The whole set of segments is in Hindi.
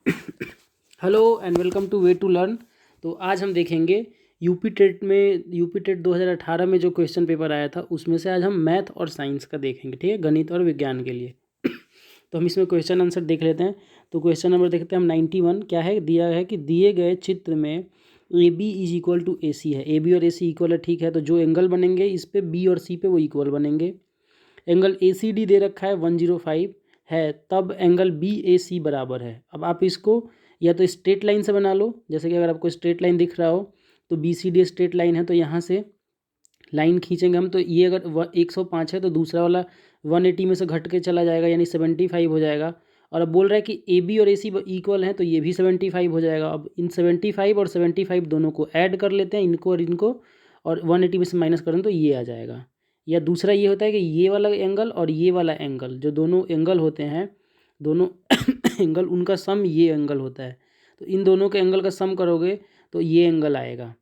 Hello and welcome to way to learn. तो आज हम देखेंगे यूपी टेट 2018 में जो क्वेश्चन पेपर आया था उसमें से आज हम मैथ और साइंस का देखेंगे, ठीक है, गणित और विज्ञान के लिए। तो हम इसमें क्वेश्चन आंसर देख लेते हैं। तो क्वेश्चन नंबर देखते हैं हम 91। क्या है दिया है कि दिए गए चित्र में A B is equal to A C है। ए बी और ए सी इक्वल है, ठीक है। तो जो एंगल बनेंगे इस पे बी और सी पे वो इक्वल बनेंगे। एंगल ए सी डी दे रखा है 105 है, तब एंगल बी ए सी बराबर है। अब आप इसको या तो स्ट्रेट लाइन से बना लो, जैसे कि अगर आपको स्ट्रेट लाइन दिख रहा हो तो B C D straight line है, तो यहाँ से लाइन खींचेंगे हम। तो ये अगर 105 है तो दूसरा वाला 180 में से घट के चला जाएगा, यानी 75 हो जाएगा। और अब बोल रहा है कि ए बी और ए सी इक्वल हैं, तो ये भी 75 हो जाएगा। अब इन 75 और 75 दोनों को ऐड कर लेते हैं, इनको और इनको, और 180 में से माइनस करें तो ये आ जाएगा। या दूसरा ये होता है कि ये वाला एंगल और ये वाला एंगल, जो दोनों एंगल होते हैं, दोनों एंगल उनका सम ये एंगल होता है। तो इन दोनों के एंगल का सम करोगे तो ये एंगल आएगा।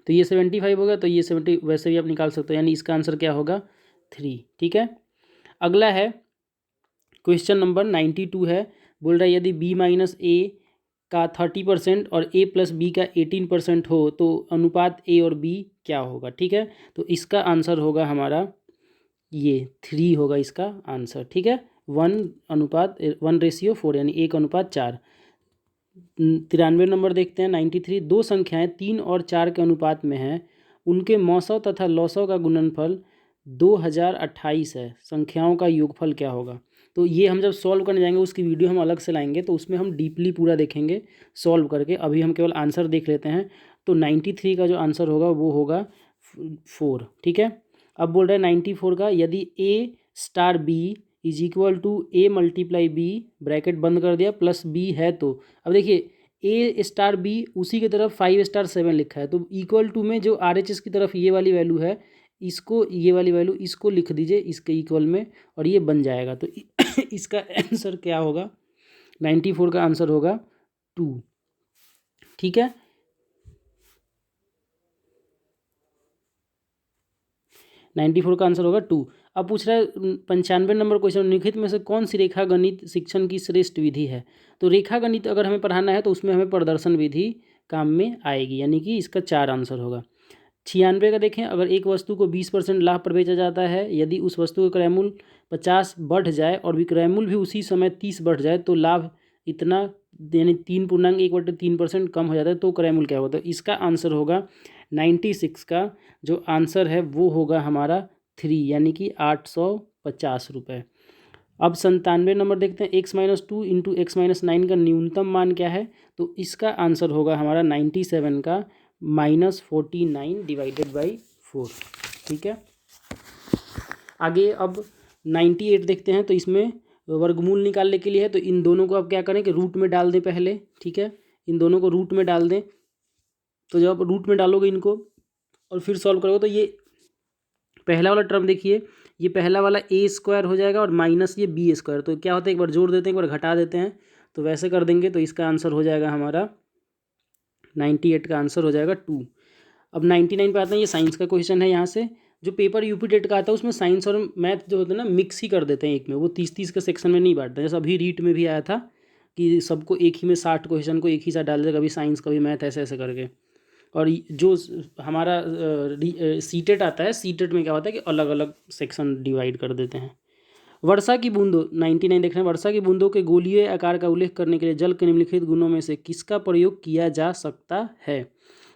तो ये 75 हो गया, तो ये 70 वैसे भी आप निकाल सकते हो, यानी इसका आंसर क्या होगा 3, ठीक है। अगला है क्वेश्चन नंबर 92 है। बोल रहा है यदि b माइनस ए का 30% और a प्लस बी का 18% हो तो अनुपात a और b क्या होगा, ठीक है। तो इसका आंसर होगा हमारा ये 3 होगा इसका आंसर, ठीक है। 1:1 यानी 1:4। 93 नंबर देखते हैं 93। दो संख्याएं 3 और 4 के अनुपात में हैं, उनके मौसों तथा लौसों का गुणनफल 2028 है, संख्याओं का योगफल क्या होगा। तो ये हम जब सॉल्व करने जाएंगे उसकी वीडियो हम अलग से लाएंगे, तो उसमें हम डीपली पूरा देखेंगे सॉल्व करके। अभी हम केवल आंसर देख लेते हैं। तो 93 का जो आंसर होगा वो होगा 4, ठीक है। अब बोल रहे हैं 94 का, यदि A star B is equal to A multiply B, bracket बंद कर दिया, प्लस बी है तो। अब देखिए ए स्टार बी उसी की तरफ 5 स्टार 7 लिखा है, तो इक्वल टू में जो आर एच एस की तरफ ये वाली वैल्यू है, इसको ये वाली वैल्यू इसको लिख दीजिए इसके इक्वल में, और ये बन जाएगा। तो इसका आंसर क्या होगा, 94 का आंसर होगा 2, ठीक है। 94 का आंसर होगा 2। अब पूछ रहा है 95 नंबर क्वेश्चन, निम्नलिखित में से कौन सी रेखा गणित शिक्षण की श्रेष्ठ विधि है। तो रेखा गणित अगर हमें पढ़ाना है तो उसमें हमें प्रदर्शन विधि काम में आएगी, यानी कि इसका 4 आंसर होगा। 96 का देखें, अगर एक वस्तु को 20% लाभ पर बेचा जाता है, यदि उस वस्तु का क्रय मूल्य 50 बढ़ जाए और विक्रय मूल्य भी उसी समय 30 बढ़ जाए तो लाभ इतना, यानी 3.1/3% कम हो जाता है, तो क्रय मूल्य क्या होता है। इसका आंसर होगा 96 का जो आंसर है वो होगा हमारा 3, यानी कि 850 रुपये। अब 97 नंबर देखते हैं, x-2 इंटू x-9 का न्यूनतम मान क्या है। तो इसका आंसर होगा हमारा 97 का -49 डिवाइडेड बाई 4, ठीक है। आगे अब 98 देखते हैं। तो इसमें वर्गमूल निकालने के लिए है, तो इन दोनों को अब क्या करें कि रूट में डाल दें पहले, ठीक है। इन दोनों को रूट में डाल दें। तो जब आप रूट में डालोगे इनको और फिर सॉल्व करोगे तो ये पहला वाला टर्म देखिए, ये पहला वाला ए स्क्वायर हो जाएगा और माइनस ये बी स्क्वायर। तो क्या होता है, एक बार जोड़ देते हैं, एक बार घटा देते हैं, तो वैसे कर देंगे तो इसका आंसर हो जाएगा हमारा 98 का आंसर हो जाएगा 2। अब 99 पे आते हैं, ये साइंस का क्वेश्चन है। यहाँ से जो पेपर यूपी टेट का आता है उसमें साइंस और मैथ जो होते हैं ना मिक्स ही कर देते हैं एक में, वो 30-30 के सेक्शन में नहीं बांटते। जैसे अभी रीट में भी आया था कि सबको एक ही में 60 क्वेश्चन को एक ही साथ डाल देगा, कभी साइंस कभी मैथ, ऐसे ऐसे करके। और जो हमारा सीटेट आता है, सीटेट में क्या होता है कि अलग अलग सेक्शन डिवाइड कर देते हैं। वर्षा की बूंदों 99 देख रहे हैं, वर्षा की बूंदों के गोलीय आकार का उल्लेख करने के लिए जल के निम्नलिखित गुणों में से किसका प्रयोग किया जा सकता है।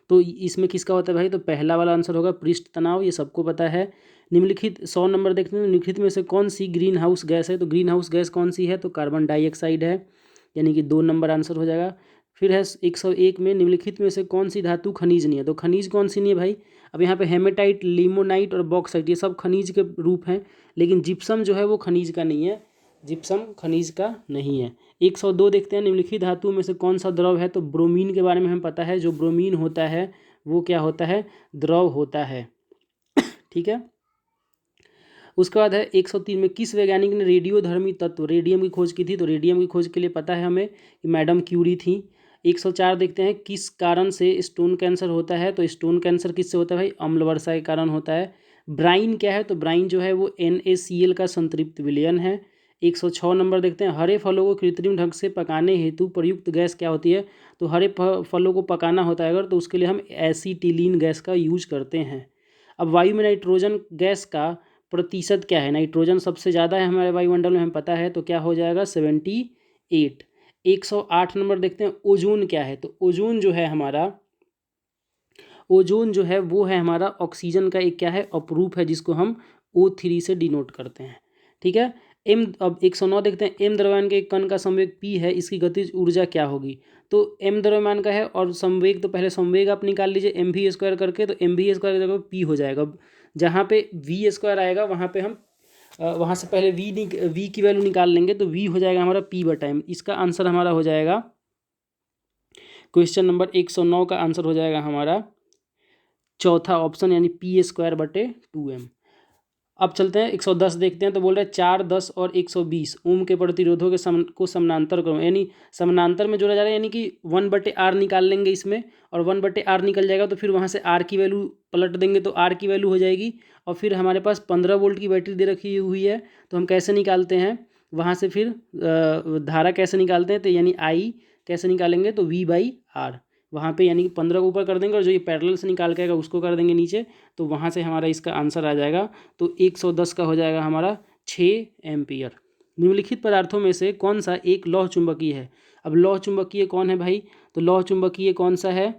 तो इसमें किसका होता है भाई, तो पहला वाला आंसर होगा पृष्ठ तनाव, ये सबको पता है। निम्नलिखित 100 नंबर देखते हैं, निम्नलिखित में से कौन सी ग्रीन हाउस गैस है। तो ग्रीन हाउस गैस कौन सी है, तो कार्बन डाइऑक्साइड है, यानी कि 2 नंबर आंसर हो जाएगा। फिर है 101 में, निम्नलिखित में से कौन सी धातु खनिज नहीं है। तो खनिज कौन सी नहीं है भाई, अब यहाँ पे हेमेटाइट, लिमोनाइट और बॉक्साइट ये सब खनिज के रूप हैं, लेकिन जिप्सम जो है वो खनिज का नहीं है, जिप्सम खनिज का नहीं है। 102 देखते हैं, निम्नलिखित धातु में से कौन सा द्रव है। तो ब्रोमीन के बारे में हमें पता है, जो ब्रोमीन होता है वो क्या होता है, द्रव होता है, ठीक है। उसके बाद है 103 में, किस वैज्ञानिक ने रेडियोधर्मी तत्व रेडियम की खोज की थी। तो रेडियम की खोज के लिए पता है हमें कि मैडम क्यूरी थी। 104 देखते हैं, किस कारण से स्टोन कैंसर होता है। तो स्टोन कैंसर किससे होता है भाई, अम्ल वर्षा के कारण होता है। ब्राइन क्या है, तो ब्राइन जो है वो NaCl का संतृप्त विलयन है। 106 नंबर देखते हैं, हरे फलों को कृत्रिम ढंग से पकाने हेतु प्रयुक्त गैस क्या होती है? तो हरे फलों को पकाना होता है अगर, तो उसके लिए हम एसीटिलीन गैस का यूज करते हैं। अब वायु में नाइट्रोजन गैस का प्रतिशत क्या है? नाइट्रोजन सबसे ज़्यादा है हमारे वायुमंडल में, हमें पता है, तो क्या हो जाएगा? 78। 108 नंबर देखते हैं, ओजोन क्या है? तो ओजोन जो है हमारा, ओजोन जो है वो है हमारा ऑक्सीजन का एक क्या है? अपरूप है, जिसको हम O3 से डिनोट करते हैं। ठीक है। एम, अब 109 देखते हैं, एम द्रव्यमान के एक कण का संवेग p है, इसकी गतिज ऊर्जा क्या होगी? तो एम द्रव्यमान का है और संवेग, तो पहले संवेग आप निकाल लीजिए mv² करके, तो mv² की जगह p हो जाएगा। जहाँ पे v² आएगा वहाँ पे हम वहाँ से पहले v की वैल्यू निकाल लेंगे, तो v हो जाएगा हमारा p/m। इसका आंसर हमारा हो जाएगा, क्वेश्चन नंबर 109 का आंसर हो जाएगा हमारा चौथा ऑप्शन, यानी p²/2m। अब चलते हैं 110 देखते हैं, तो बोल रहे हैं 4, 10 और 120 ओम के प्रतिरोधों के को समानांतर करो, यानी समानांतर में जोड़ा जा रहा है, यानी कि 1/r निकाल लेंगे इसमें, और 1/r निकल जाएगा तो फिर वहाँ से r की वैल्यू पलट देंगे, तो r की वैल्यू हो जाएगी। और फिर हमारे पास 15 वोल्ट की बैटरी दे रखी हुई है, तो हम कैसे निकालते हैं वहाँ से? फिर धारा कैसे निकालते हैं? तो यानी I कैसे निकालेंगे? तो V/R वहाँ पे, यानी कि 15 को ऊपर कर देंगे और जो ये पैरेलल से निकाल के आएगा उसको कर देंगे नीचे, तो वहाँ से हमारा इसका आंसर आ जाएगा। तो 110 का हो जाएगा हमारा 6 एम्पियर। निम्नलिखित पदार्थों में से कौन सा एक लौह चुंबकीय है? अब लौह चुंबकीय कौन है भाई? तो लौह चुंबकीय कौन सा है?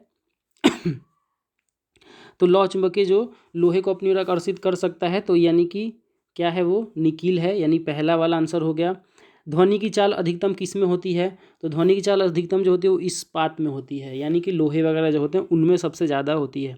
तो लौह चुंबकीय जो लोहे को अपनी ओर आकर्षित कर सकता है, तो यानी कि क्या है वो? निकिल है, यानी पहला वाला आंसर हो गया। ध्वनि की चाल अधिकतम किस में होती है? तो ध्वनि की चाल अधिकतम जो होती है वो इस्पात में होती है, यानी कि लोहे वगैरह जो होते हैं उनमें सबसे ज़्यादा होती है।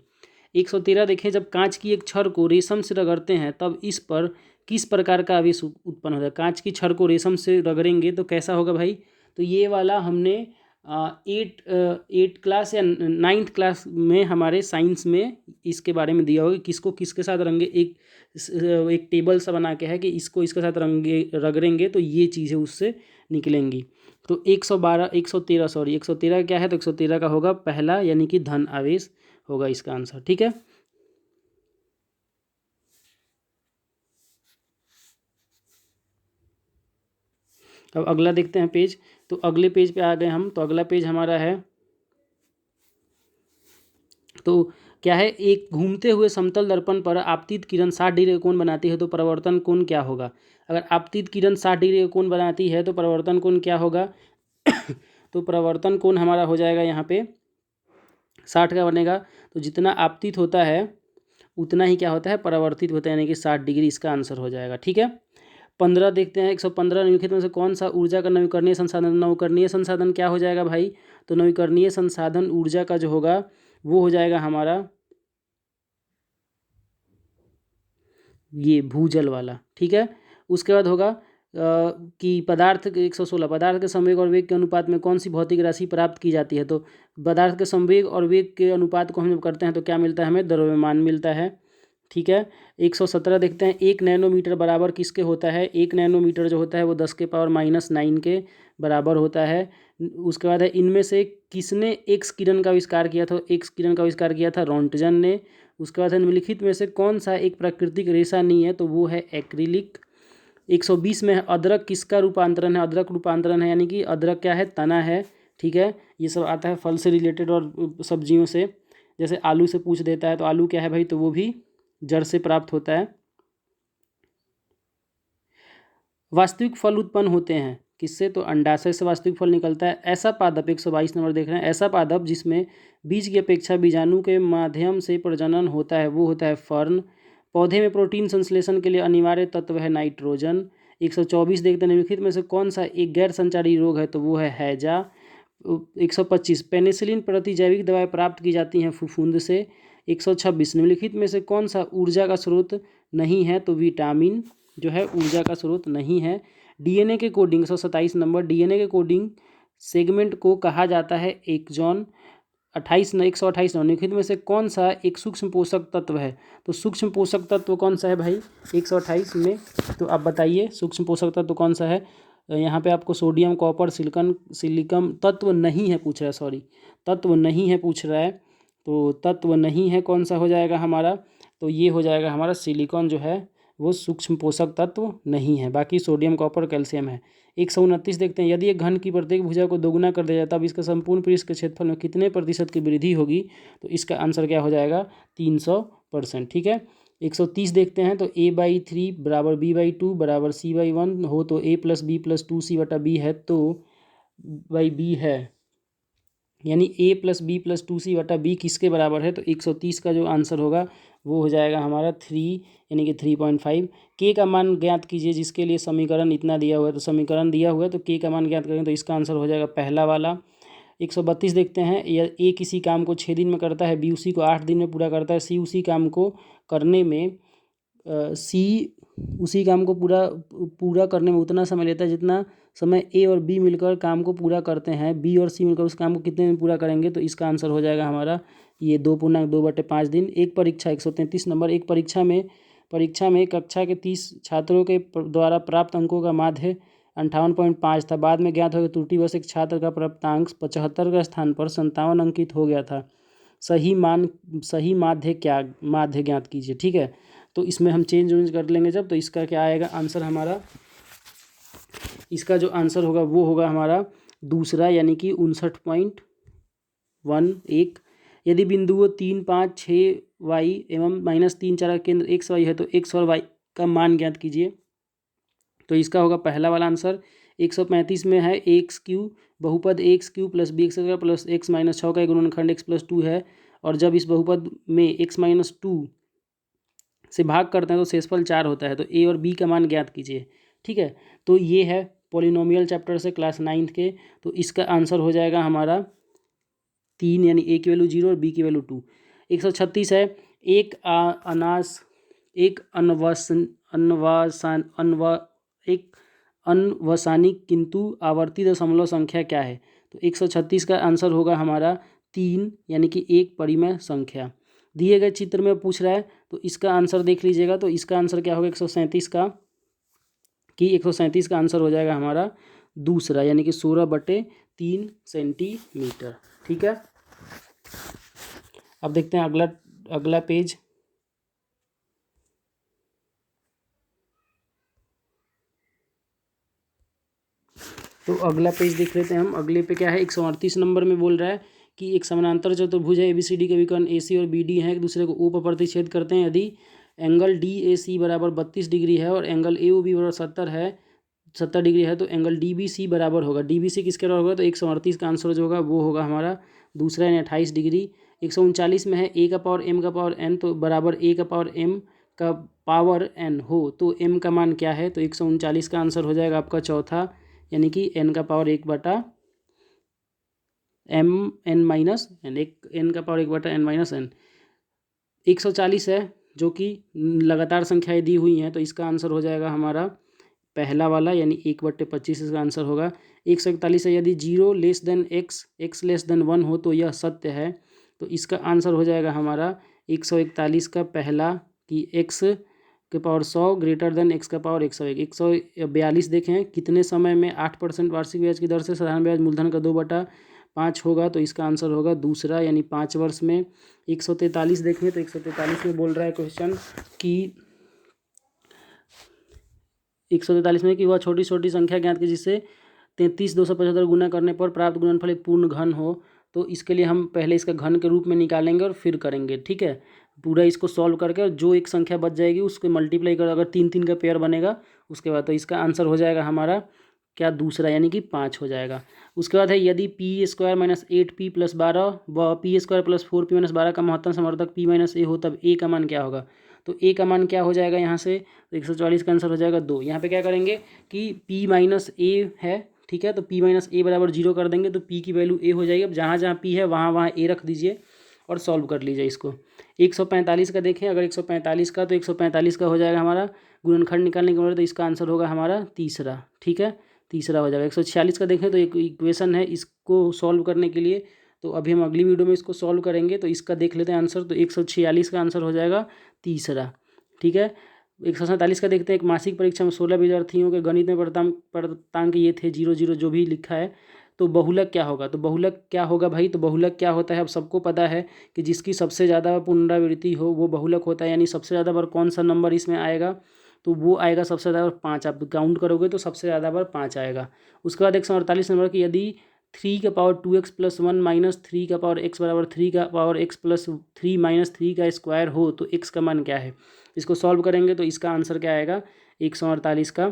113 देखें, जब कांच की एक छड़ को रेशम से रगड़ते हैं तब इस पर किस प्रकार का आवेश उत्पन्न होता है? कांच की छड़ को रेशम से रगड़ेंगे तो कैसा होगा भाई? तो ये वाला हमने 8 क्लास या 9th क्लास में हमारे साइंस में इसके बारे में दिया होगा, किसको किसके साथ रंगे। एक टेबल सा बना के है कि इसको इसके साथ रगड़ेंगे तो ये चीज़ें उससे निकलेंगी। तो 113 क्या है? तो 113 का होगा पहला, यानी कि धन आवेश होगा इसका आंसर। ठीक है। अब अगला देखते हैं पेज, तो अगले पेज पे आ गए हम। तो अगला पेज हमारा है, तो क्या है? एक घूमते हुए समतल दर्पण पर आपतित किरण 60 डिग्री का कोण बनाती है, तो परावर्तन कोण क्या होगा? अगर आपतित किरण 60 डिग्री का कोण बनाती है तो परावर्तन कोण क्या होगा? तो परावर्तन कोण हमारा हो जाएगा यहाँ पे 60 का बनेगा। तो जितना आपतित होता है उतना ही क्या होता है? परावर्तित होता है, यानी कि 60 डिग्री इसका आंसर हो जाएगा। ठीक है। 15 देखते हैं, 115 निम्नलिखित में से कौन सा ऊर्जा का नवीकरणीय संसाधन? नवीकरणीय संसाधन क्या हो जाएगा भाई? तो नवीकरणीय संसाधन ऊर्जा का जो होगा वो हो जाएगा हमारा ये भूजल वाला। ठीक है। उसके बाद होगा कि पदार्थ के 116 पदार्थ के संवेग और वेग के अनुपात में कौन सी भौतिक राशि प्राप्त की जाती है? तो पदार्थ के संवेग और वेग के अनुपात को हम जब करते हैं तो क्या मिलता है? हमें द्रव्यमान मिलता है। ठीक है। 117 देखते हैं, 1 नैनोमीटर बराबर किसके होता है? 1 नैनोमीटर जो होता है वो 10⁻⁹ के बराबर होता है। उसके बाद है, इनमें से किसने एक्स किरण का आविष्कार किया था? एक्स किरण का आविष्कार किया था रोंटजन ने। उसके बाद है, निम्नलिखित में से कौन सा एक प्राकृतिक रेशा नहीं है? तो वो है एक्रिलिक। 120 में है, अदरक किसका रूपांतरण है? अदरक रूपांतरण है, यानी कि अदरक क्या है? तना है। ठीक है। ये सब आता है फल से रिलेटेड और सब्जियों से, जैसे आलू से पूछ देता है, तो आलू क्या है भाई? तो वो भी जड़ से प्राप्त होता है। वास्तविक फल उत्पन्न होते हैं किससे? तो अंडाशय से वास्तविक फल निकलता है। ऐसा पादप 122 नंबर देख रहे हैं, ऐसा पादप जिसमें बीज की अपेक्षा बीजाणु के माध्यम से प्रजनन होता है वो होता है फर्न। पौधे में प्रोटीन संश्लेषण के लिए अनिवार्य तत्व है नाइट्रोजन। 124 देखते हैं, निम्नलिखित में से कौन सा एक गैर संचारी रोग है? तो वो है हैजा। 125 पेनिसिलिन प्रति जैविक दवाएं प्राप्त की जाती हैं फफूंद से। 126 निम्नलिखित में से कौन सा ऊर्जा का स्रोत नहीं है? तो विटामिन जो है ऊर्जा का स्रोत नहीं है। डीएनए के कोडिंग 127 नंबर, डीएनए के कोडिंग सेगमेंट को कहा जाता है एक्सॉन। 128 निम्नलिखित में से कौन सा एक सूक्ष्म पोषक तत्व है? तो सूक्ष्म पोषक तत्व कौन सा है भाई 128 में? तो आप बताइए सूक्ष्म पोषक तत्व कौन सा है? यहाँ पे आपको सोडियम, कॉपर, सिलिकम तत्व नहीं है पूछ रहा है, सॉरी तत्व नहीं है पूछ रहा है। तो तत्व नहीं है कौन सा हो जाएगा हमारा? तो ये हो जाएगा हमारा सिलिकॉन जो है वो सूक्ष्म पोषक तत्व नहीं है, बाकी सोडियम, कॉपर, कैल्शियम है। 129 देखते हैं, यदि एक घन की प्रत्येक भुजा को दोगुना कर दिया जाता, तब इसका संपूर्ण पृष्ठ के क्षेत्रफल में कितने प्रतिशत की वृद्धि होगी? तो इसका आंसर क्या हो जाएगा? 300%। ठीक है। 130 देखते हैं, तो a/3 बराबर b/2 बराबर c/1 हो तो a + b + 2c/b है, तो बाई b है, यानी a + b + 2c/b किसके बराबर है? तो 130 का जो आंसर होगा वो हो जाएगा हमारा 3, यानी कि 3.5। के का मान ज्ञात कीजिए, जिसके लिए समीकरण इतना दिया हुआ है, तो समीकरण दिया हुआ है तो के का मान ज्ञात करेंगे तो इसका आंसर हो जाएगा पहला वाला। 132 देखते हैं, ए किसी काम को 6 दिन में करता है, बी उसी को 8 दिन में पूरा करता है, सी उसी काम को करने में उसी काम को पूरा करने में उतना समय लेता है जितना समय ए और बी मिलकर काम को पूरा करते हैं। बी और सी मिलकर उस काम को कितने दिन पूरा करेंगे? तो इसका आंसर हो जाएगा हमारा ये 2.2/5 दिन। एक परीक्षा 133 नंबर, एक परीक्षा में कक्षा के 30 छात्रों के द्वारा प्राप्त अंकों का माध्य 58.5 था। बाद में ज्ञात हो कि त्रुटिवश एक छात्र का प्राप्तांक 75 का स्थान पर 57 अंकित हो गया था। सही माध्य ज्ञात कीजिए। ठीक है, तो इसमें हम चेंज कर लेंगे जब, तो इसका क्या आएगा आंसर हमारा? इसका जो आंसर होगा वो होगा हमारा दूसरा, यानी कि 59.11। यदि बिंदुओं 3, 5, 6 वाई एवं -3, 4 का केंद्र एक्स वाई है, तो एक्स और वाई का मान ज्ञात कीजिए। तो इसका होगा पहला वाला आंसर। 135 में है x³ बहुपद x³ + bx² + x - 6 का एक गुणनखंड x + 2 है, और जब इस बहुपद में x - 2 से भाग करते हैं तो शेषफल 4 होता है। तो ए और बी का मान ज्ञात कीजिए। ठीक है, तो ये है पॉलिनोमियल चैप्टर से क्लास 9th के। तो इसका आंसर हो जाएगा हमारा 3, यानी ए की वैल्यू 0 और बी की वैल्यू 2। 136 है, एक अनवसानिक किंतु आवर्ती दशमलव संख्या क्या है? तो 136 का आंसर होगा हमारा 3, यानी कि एक परिमेय संख्या। दिए गए चित्र में पूछ रहा है, तो इसका आंसर देख लीजिएगा। तो इसका आंसर क्या होगा 137 का? कि 137 का आंसर हो जाएगा हमारा दूसरा, यानी कि 16/3 सेंटीमीटर। ठीक है, अब देखते हैं अगला पेज। तो अगला पेज देख लेते हैं हम। अगले पे क्या है, 138 नंबर में बोल रहा है कि एक समानांतर चतुर्भुज है, ABCD के विकर्ण AC और BD हैं, एक दूसरे को O पर प्रतिच्छेद करते हैं। यदि एंगल DAC बराबर 32 डिग्री है और एंगल AOB बराबर 70 डिग्री है, तो एंगल DBC बराबर होगा। DBC किसके बराबर होगा? तो 138 का आंसर जो होगा वो होगा हमारा दूसरा, यानी 28 डिग्री। 139 में है A का पावर M का पावर N, तो बराबर A का पावर M का पावर N हो तो M का मान क्या है? तो 139 का आंसर हो जाएगा आपका चौथा, यानी कि n का power 1/m n minus n, n का पावर 1/n-n। 140 है, जो कि लगातार संख्याएं दी हुई हैं, तो इसका आंसर हो जाएगा हमारा पहला वाला, यानी 1/25 इसका आंसर होगा। 141 है, यदि 0 less than x less than 1 हो तो यह सत्य है। तो इसका आंसर हो जाएगा हमारा 141 का पहला, कि x के पावर 100 ग्रेटर देन x का पावर 101। 142 देखें, कितने समय में 8% वार्षिक ब्याज की दर से साधारण ब्याज मूलधन का 2/5 होगा? तो इसका आंसर होगा दूसरा, यानी 5 वर्ष में। 143 देखें, तो 143 में बोल रहा है क्वेश्चन कि 143 में कि वह छोटी छोटी संख्या ज्ञात की जिससे 33,275 गुना करने पर प्राप्त गुणनफल एक पूर्ण घन हो। तो इसके लिए हम पहले इसका घन के रूप में निकालेंगे और फिर करेंगे। ठीक है, पूरा इसको सॉल्व करके, और जो एक संख्या बच जाएगी उसको मल्टीप्लाई कर, अगर 3 का पेयर बनेगा उसके बाद, तो इसका आंसर हो जाएगा हमारा क्या? दूसरा, यानी कि 5 हो जाएगा। उसके बाद है, यदि p² - 8p + 12 व p² + 4p - 12 का महत्तम समवर्धक p - a हो, तब a का मान क्या होगा? तो a का मान क्या हो जाएगा यहाँ से? तो 144 का आंसर हो जाएगा 2। यहाँ पे क्या करेंगे कि p - a है, ठीक है, तो p - a बराबर 0 कर देंगे, तो p की वैल्यू a हो जाएगी। अब जहाँ जहाँ p है वहाँ वहाँ a रख दीजिए और सॉल्व कर लीजिए इसको। 145 का देखें, अगर 145 का, तो 145 का हो जाएगा हमारा गुणनखंड निकालने के बाद, तो इसका आंसर होगा हमारा तीसरा। ठीक है, तीसरा हो जाएगा। 146 का देखें, तो एक इक्वेशन है, इसको सॉल्व करने के लिए तो अभी हम अगली वीडियो में इसको सॉल्व करेंगे। तो इसका देख लेते हैं आंसर, तो 146 का आंसर हो जाएगा तीसरा। ठीक है, 147 का देखते हैं। एक मासिक परीक्षा में 16 विद्यार्थियों के गणित में प्राप्तांक ये थे 0 जो भी लिखा है, तो बहुलक क्या होगा? तो बहुलक क्या होगा भाई? तो बहुलक क्या होता है, अब सबको पता है कि जिसकी सबसे ज़्यादा पुनरावृत्ति हो वो बहुलक होता है, यानी सबसे ज़्यादा बार कौन सा नंबर इसमें आएगा? तो वो आएगा सबसे ज़्यादा बार 5। आप काउंट करोगे तो सबसे ज़्यादा बार 5 आएगा। उसके बाद 148 नंबर की, यदि 3 का पावर 2x + 1 माइनस 3 का पावर x बराबर 3 का पावर x + 3 माइनस 3 का स्क्वायर हो तो x का मान क्या है। इसको सॉल्व करेंगे तो इसका आंसर क्या आएगा 148 का,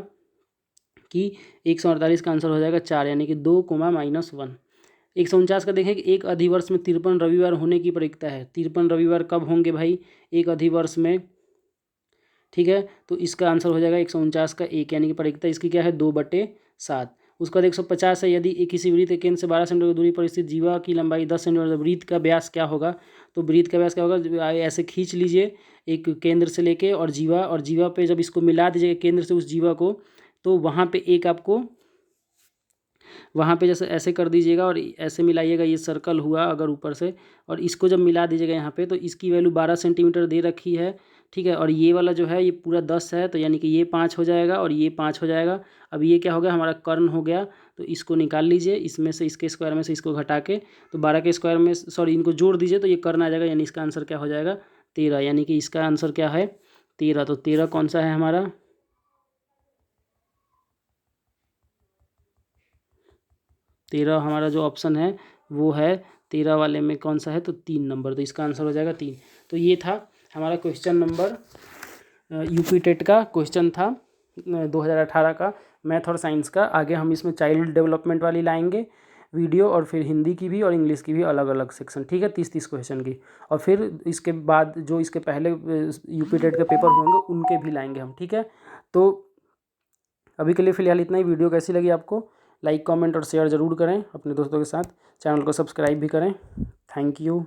कि 148 का आंसर हो जाएगा 4, यानी कि 2, -1। 149 का देखें कि एक अधिवर्ष में 53 रविवार होने की प्रयुक्ता है। 53 रविवार कब होंगे भाई एक अधिवर्ष में, ठीक है। तो इसका आंसर हो जाएगा 149 का 1, यानी कि प्रयुक्ता इसकी क्या है 2/7। उसके बाद 150 है, यदि एक किसी वृत्त के केंद्र से 12 सेंटीमीटर दूरी पर स्थित जीवा की लंबाई 10 सेंटीमीटर, वृत्त का व्यास क्या होगा। तो वृत्त का व्यास क्या होगा, ऐसे खींच लीजिए एक केंद्र से लेके और जीवा पे जब इसको मिला दीजिएगा केंद्र से उस जीवा को, तो वहाँ पे एक आपको वहाँ पे जैसे ऐसे कर दीजिएगा और ऐसे मिलाइएगा, ये सर्कल हुआ अगर ऊपर से, और इसको जब मिला दीजिएगा यहाँ पे तो इसकी वैल्यू 12 सेंटीमीटर दे रखी है, ठीक है। और ये वाला जो है ये पूरा 10 है, तो यानी कि ये 5 हो जाएगा और ये 5 हो जाएगा। अब ये क्या हो गया हमारा कर्ण हो गया, तो इसको निकाल लीजिए, इसमें से इसके स्क्वायर में से इसको घटा के, तो 12 के स्क्वायर में सॉरी इनको जोड़ दीजिए तो ये कर्ण आ जाएगा, यानी इसका आंसर क्या हो जाएगा 13, यानी कि इसका आंसर क्या है 13। तो 13 कौन सा है हमारा, 13 हमारा जो ऑप्शन है वो है 13 वाले में कौन सा है, तो 3 नंबर, तो इसका आंसर हो जाएगा 3। तो ये था हमारा क्वेश्चन नंबर यूपी टेट का क्वेश्चन था 2018 का मैथ और साइंस का। आगे हम इसमें चाइल्ड डेवलपमेंट वाली लाएंगे वीडियो, और फिर हिंदी की भी और इंग्लिश की भी अलग अलग सेक्शन, ठीक है, 30-30 क्वेश्चन की। और फिर इसके बाद जो इसके पहले यूपी टेट के पेपर होंगे उनके भी लाएंगे हम, ठीक है। तो अभी के लिए फ़िलहाल इतना ही। वीडियो कैसी लगी आपको, लाइक कमेंट और शेयर ज़रूर करें अपने दोस्तों के साथ, चैनल को सब्सक्राइब भी करें। Thank you.